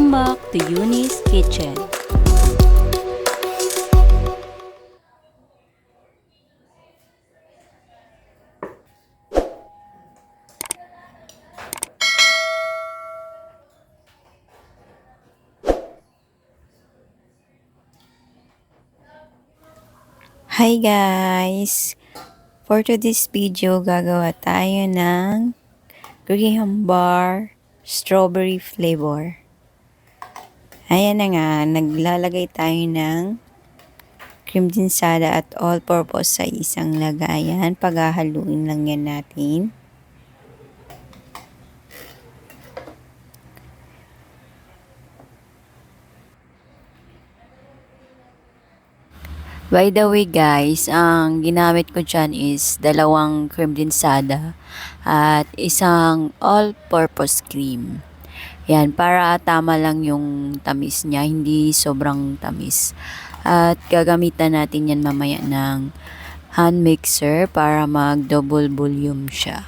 Welcome back to Eunice Kitchen. Hi guys! For today's video, gagawa tayo ng Graham Bar Strawberry Flavor. Ayan na nga, naglalagay tayo ng cream dinsada at all-purpose sa isang lagayan. Paghahaluin lang yan natin. By the way guys, ang ginamit ko dyan is dalawang cream dinsada at isang all-purpose cream. Yan, para tama lang yung tamis niya, hindi sobrang tamis. At gagamitan natin yan mamaya ng hand mixer para mag double volume siya.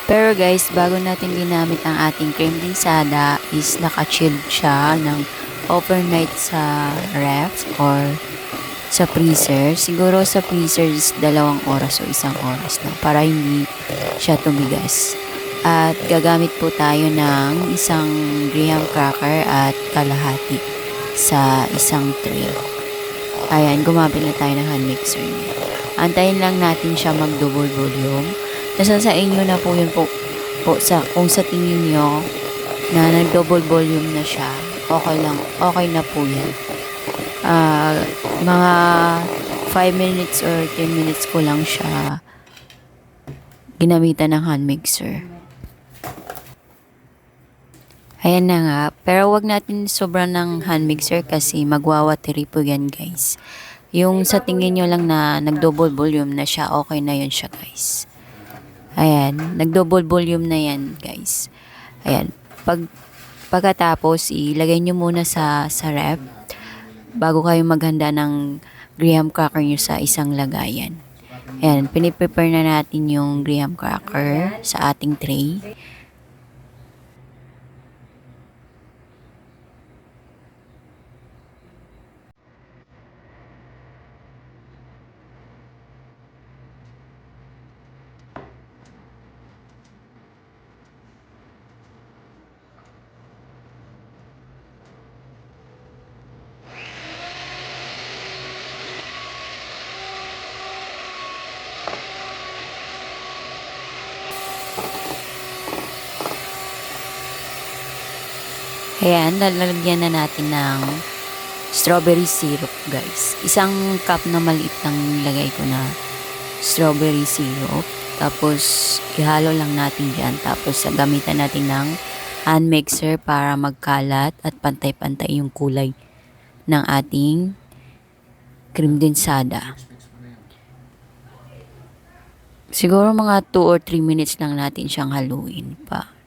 Pero guys, bago natin ginamit ang ating cream dinsada is naka-chilled siya ng overnight sa ref or sa freezer. Siguro sa freezer is 2 oras o 1 oras lang para hindi siya tumigas. At gagamit po tayo ng isang graham cracker at kalahati sa isang tray. Ayan, gumamit na tayo ng hand mixer niya. Antayin lang natin siya mag-double volume. Nasa sa inyo na po yun po sa, kung sa tingin nyo na nag-double volume na siya, okay na po yan. Mga 5 minutes or 10 minutes ko lang siya ginamitan ng hand mixer. Ayan na nga, pero wag natin sobrang ng hand mixer kasi magwawatery po yan guys. Yung sa tingin nyo lang na nag-double volume na siya, okay na yun siya guys. Ayan, nag-double volume na yan, guys. Ayan, pagkatapos, ilagay nyo muna sa ref bago kayo maghanda ng graham cracker nyo sa isang lagayan. Ayan, piniprepare na natin yung graham cracker sa ating tray. Ayan, lalagyan na natin ng strawberry syrup, guys. Isang cup na maliit lang lagay ko na strawberry syrup. Tapos, ihalo lang natin dyan. Tapos, gamitan natin ng hand mixer para magkalat at pantay-pantay yung kulay ng ating cream dinsada. Siguro mga 2 or 3 minutes lang natin siyang haluin pa.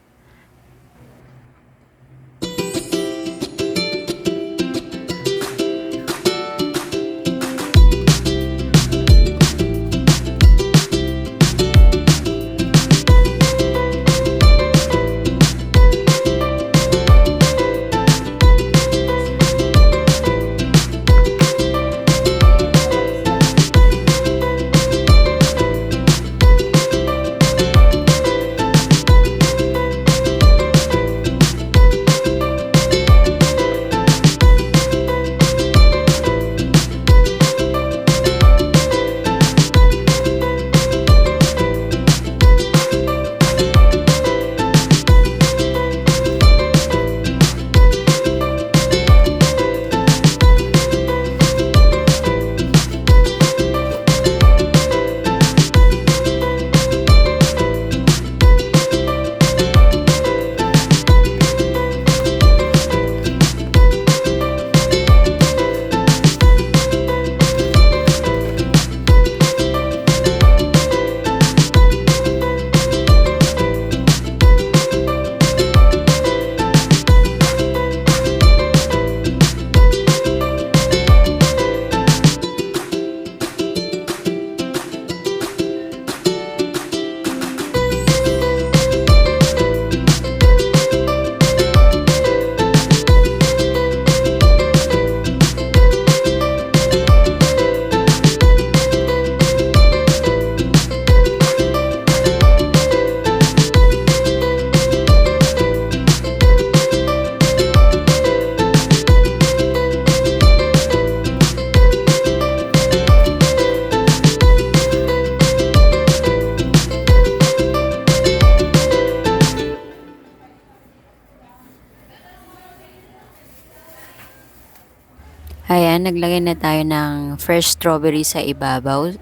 Ayan, naglagay na tayo ng fresh strawberry sa ibabaw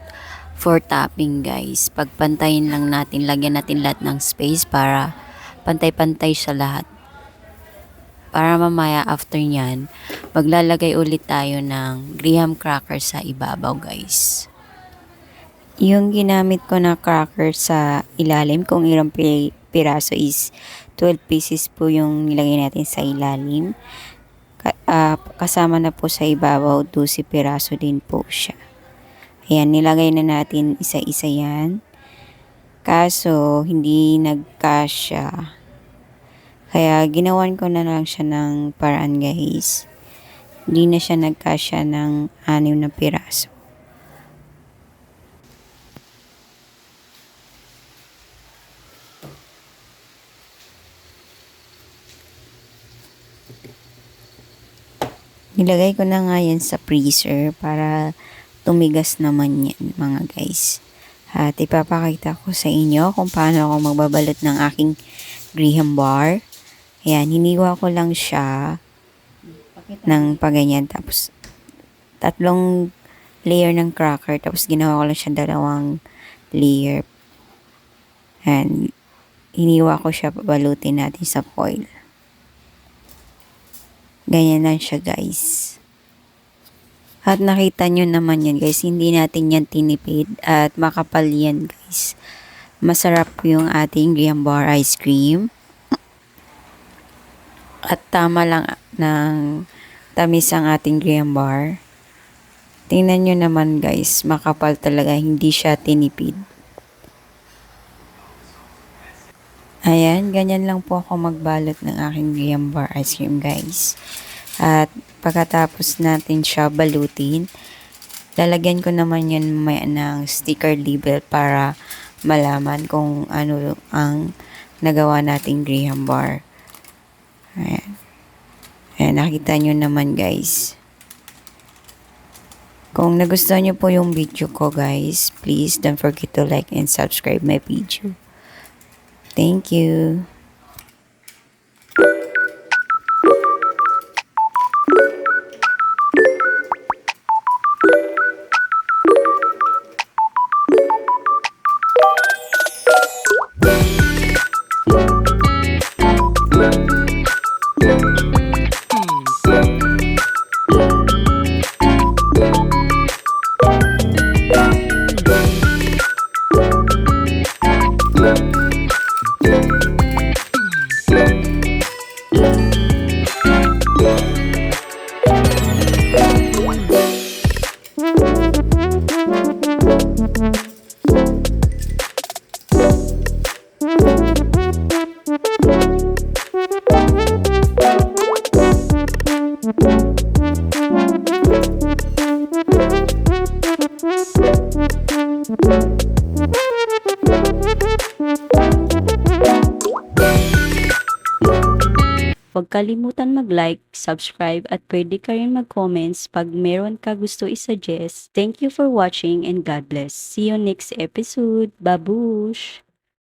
for topping guys. Pagpantayin lang natin, lagyan natin lahat ng space para pantay-pantay sa lahat. Para mamaya after nyan, maglalagay ulit tayo ng graham cracker sa ibabaw guys. Yung ginamit ko na cracker sa ilalim, kung ilang piraso is 12 pieces po yung nilagay natin sa ilalim. Kasama na po sa ibabaw, 12 piraso din po siya. Ayan, nilagay na natin isa-isa yan. Kaso, hindi nagkasya. Kaya, ginawan ko na lang siya ng paraan guys. Hindi na siya nagkasya ng 6 na piraso. Nilagay ko na nga yan sa freezer para tumigas naman yan mga guys. At ipapakita ko sa inyo kung paano ako magbabalot ng aking graham bar. Ayan, hiniwa ko lang siya ng paganyan. Tapos, 3 layer ng cracker. Tapos, ginawa ko lang siya 2 layer. And, hiniwa ko siya, balutin natin sa foil. Ganyan lang siya guys. At nakita nyo naman yan guys, hindi natin yan tinipid at makapal yan guys. Masarap yung ating graham bar ice cream. At tama lang ng tamis ang ating graham bar. Tingnan nyo naman guys, makapal talaga, hindi siya tinipid. Ayan, ganyan lang po ako magbalot ng aking graham bar ice cream guys. At pagkatapos natin siya balutin, lalagyan ko naman yan may ng sticker label para malaman kung ano ang nagawa nating graham bar. Ayan. Ayan, nakita nyo naman guys. Kung nagustuhan nyo po yung video ko guys, please don't forget to like and subscribe my video. Thank you. Huwag kalimutan mag-like, subscribe at pwede ka rin mag-comments pag meron ka gusto isuggest. Thank you for watching and God bless. See you next episode. Babush!